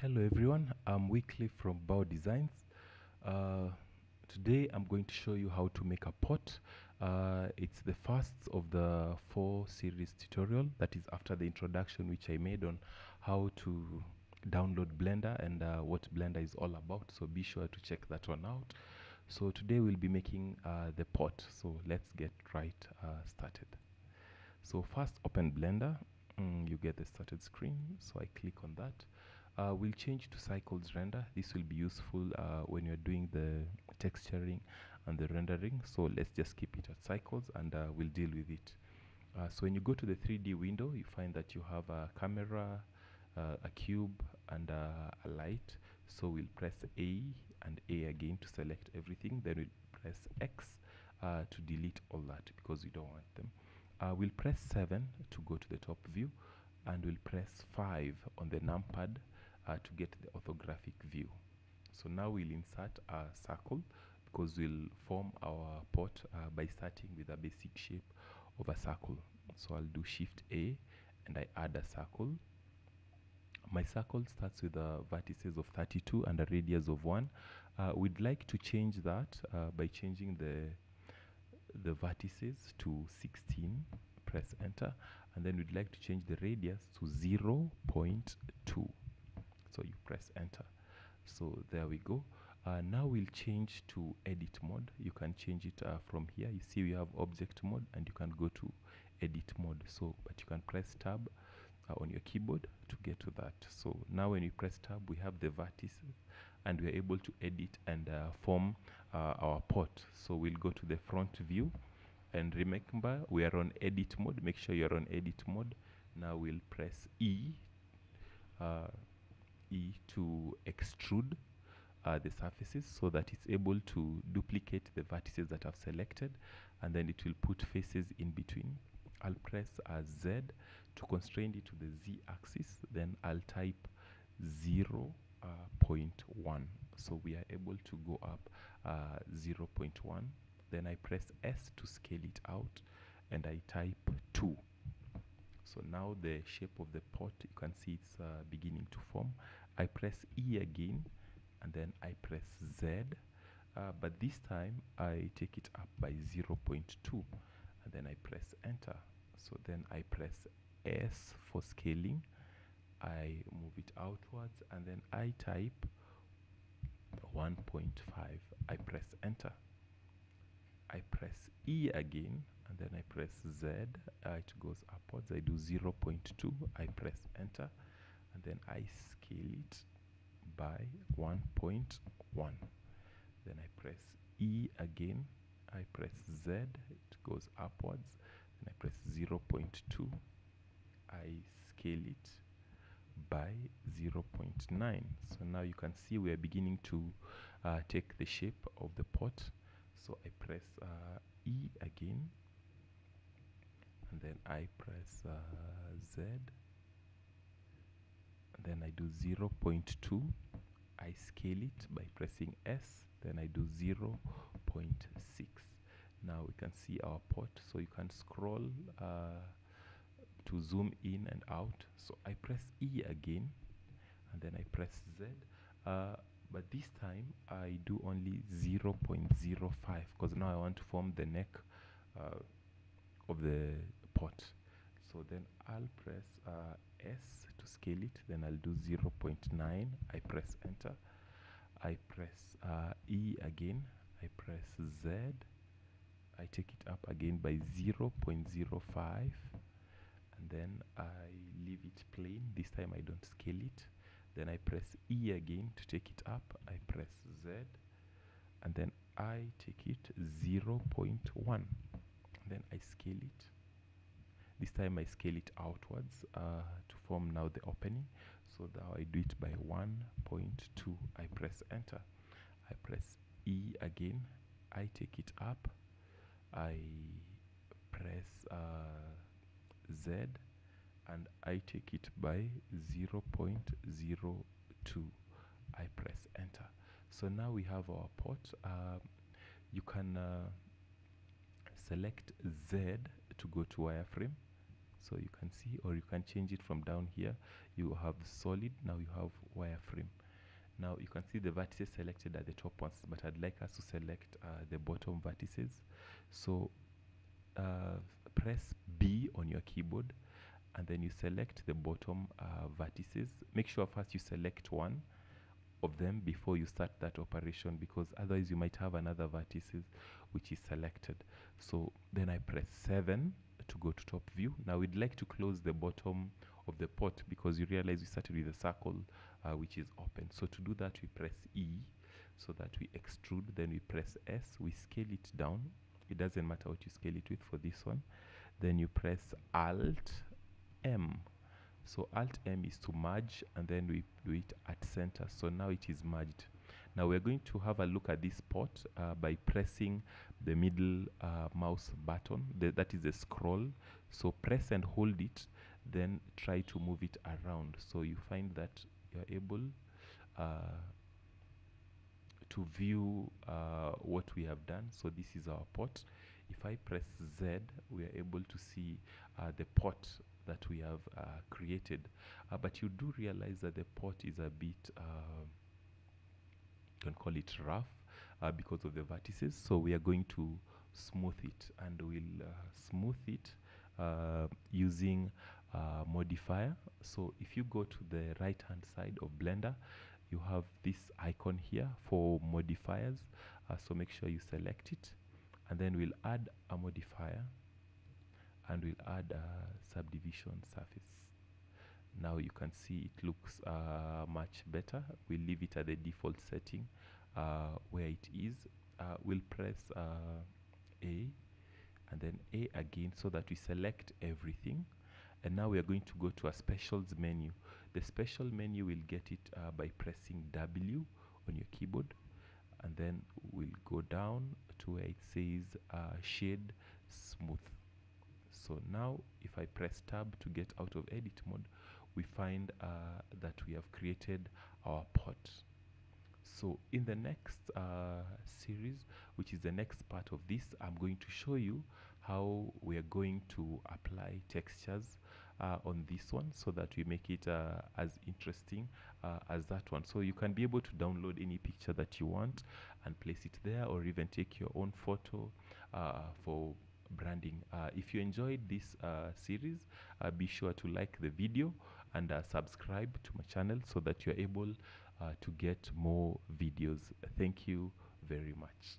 Hello everyone, I'm Weekly from Bao Designs. Uh, Today I'm going to show you how to make a pot. It's the first of the 4 series tutorial, that is after the introduction which I made on how to download Blender and what Blender is all about, so be sure to check that one out. So today we'll be making the pot, so let's get right started. So first open Blender, you get the started screen, so I click on that. We'll change to cycles render. This will be useful when you're doing the texturing and the rendering, so let's just keep it at cycles and we'll deal with it. So when you go to the 3D window, you find that you have a camera, a cube and a light. So we'll press A and A again to select everything, then we'll press X to delete all that because we don't want them. We'll press 7 to go to the top view, and we'll press 5 on the numpad to get the orthographic view. So now we'll insert a circle because we'll form our pot by starting with a basic shape of a circle. So I'll do Shift A and I add a circle. My circle starts with vertices of 32 and a radius of 1. We'd like to change that by changing the vertices to 16. Press enter, and then we'd like to change the radius to 0.2. So you press enter. So there we go. Now we'll change to edit mode. You can change it from here. You see we have object mode and you can go to edit mode. So but you can press tab on your keyboard to get to that. So now when we press tab, we have the vertices and we are able to edit and form our pot. So we'll go to the front view, and remember we are on edit mode. Make sure you're on edit mode. Now we'll press E to extrude the surfaces so that it's able to duplicate the vertices that I've selected, and then it will put faces in between. I'll press Z to constrain it to the Z axis, then I'll type 0.1. So we are able to go up 0.1. Then I press S to scale it out and I type 2. So now the shape of the pot, you can see it's beginning to form. I press E again and then I press Z, but this time I take it up by 0.2 and then I press enter. So then I press S for scaling, I move it outwards and then I type 1.5. I press enter. I press E again and then I press Z, it goes upwards. I do 0.2, I press enter and then I scale it by 1.1. Then I press E again, I press Z, it goes upwards, then I press 0.2, I scale it by 0.9. So now you can see we are beginning to take the shape of the pot. So I press E again and then I press Z and then I do 0.2. I scale it by pressing S, then I do 0.6. Now we can see our pot, so you can scroll to zoom in and out. So I press E again and then I press Z, but this time I do only 0.05 because now I want to form the neck of the pot. So then I'll press S to scale it, then I'll do 0.9, I press enter, I press E again, I press Z, I take it up again by 0.05 and then I leave it plain. This time I don't scale it. Then I press E again to take it up, I press Z and then I take it 0.1, then I scale it. This time I scale it outwards to form now the opening. So now I do it by 1.2. I press enter. I press E again. I take it up. I press Z and I take it by 0.02. I press enter. So now we have our pot. You can select Z to go to wireframe. So you can see, or you can change it from down here. You have solid, now you have wireframe. Now you can see the vertices selected at the top ones, but I'd like us to select the bottom vertices. So press B on your keyboard, and then you select the bottom vertices. Make sure first you select one of them before you start that operation, because otherwise you might have another vertices which is selected. So then I press 7 to go to top view. Now we'd like to close the bottom of the pot, because you realize we started with a circle which is open. So to do that, we press E so that we extrude, then we press S, we scale it down. It doesn't matter what you scale it with for this one. Then you press Alt M. So Alt M is to merge, and then we do it at center. So now it is merged. Now we're going to have a look at this pot by pressing the middle mouse button. That is the scroll. So press and hold it, then try to move it around. So you find that you're able to view what we have done. So this is our pot. If I press Z, we are able to see the pot that we have created. But you do realize that the pot is a bit, you can call it rough because of the vertices. So we are going to smooth it, and we'll smooth it using modifier. So if you go to the right hand side of Blender, you have this icon here for modifiers. So make sure you select it, and then we'll add a modifier, and we'll add a subdivision surface. Now you can see it looks much better. We'll leave it at the default setting where it is. We'll press A and then A again, so that we select everything. And now we are going to go to a specials menu. The special menu will get it by pressing W on your keyboard, and then we'll go down to where it says shade smooth. So now if I press tab to get out of edit mode, we find that we have created our pot. So in the next series, which is the next part of this, I'm going to show you how we are going to apply textures on this one, so that we make it as interesting as that one. So you can be able to download any picture that you want and place it there, or even take your own photo for branding. If you enjoyed this series, be sure to like the video and subscribe to my channel, so that you're able to get more videos. Thank you very much.